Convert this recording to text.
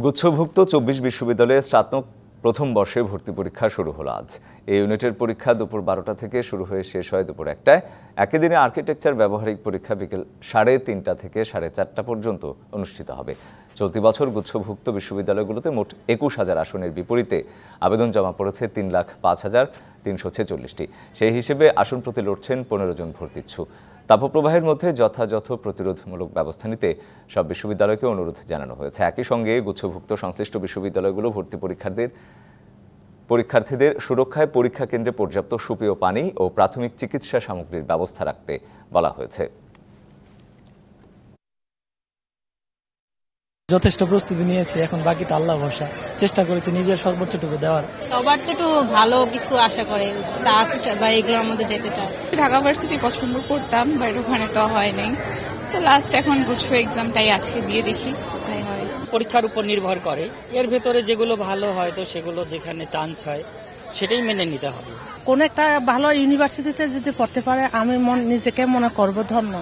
গুচ্ছভুক্ত ২৪ বিশ্ববিদ্যালয়ে স্নাতক প্রথম বর্ষে ভর্তি পরীক্ষা শুরু হলো আজ। এই ইউনিটের পরীক্ষা দুপুর ১২টা থেকে শুরু হয়ে শেষ হয় দুপুর ১টায়। একই দিনে আর্কিটেকচার ব্যবহারিক পরীক্ষা বিকেল ৩:৩০ থেকে ৪:৩০ পর্যন্ত অনুষ্ঠিত হবে। চলতি বছর গুচ্ছভুক্ত বিশ্ববিদ্যালয়গুলোতে মোট ২১,০০০ আসনের বিপরীতে আবেদন জমা পড়েছে ৩,০৫,৩৪৬টি। সেই হিসেবে আসন প্রতি লড়ছেন ১৫ জন ভর্তিচ্ছু। তাপপ্রবাহের মধ্যে যথাযথ প্রতিরোধমূলক ব্যবস্থা নিতে সব বিশ্ববিদ্যালয়কে অনুরোধ জানানো হয়েছে। একই সঙ্গে গুচ্ছভুক্ত সংশ্লিষ্ট বিশ্ববিদ্যালয়গুলো ভর্তি পরীক্ষার্থীদের সুরক্ষায় পরীক্ষা কেন্দ্রে পর্যাপ্ত সুপেয় পানি ও প্রাথমিক চিকিৎসা সামগ্রীর ব্যবস্থা রাখতে বলা হয়েছে। যথেষ্ট প্রস্তুতি নিয়েছি, এখন বাকি তো আল্লাহ ভরসা। চেষ্টা করেছি নিজের সর্বোচ্চটুকু দেওয়ার। সবার তো একটু ভালো কিছু আশা করে, সাস্ট বা এগুলোর মধ্যে যেতে চায়। ঢাকা ভার্সিটি পছন্দ করতাম, বাট ওখানে তো হয় নাই। তো লাস্ট এখন গুচ্ছ এক্সামটাই আছে, দিয়ে দেখি কোথায় হয়। পরীক্ষার উপর নির্ভর করে, এর ভেতরে যেগুলো ভালো হয় তো সেগুলো যেখানে চান্স হয় সেটাই মেনে নিতে হবে। কোন একটা ভালো ইউনিভার্সিটিতে যদি পড়তে পারে আমি নিজেকে মনে করব ধন্য।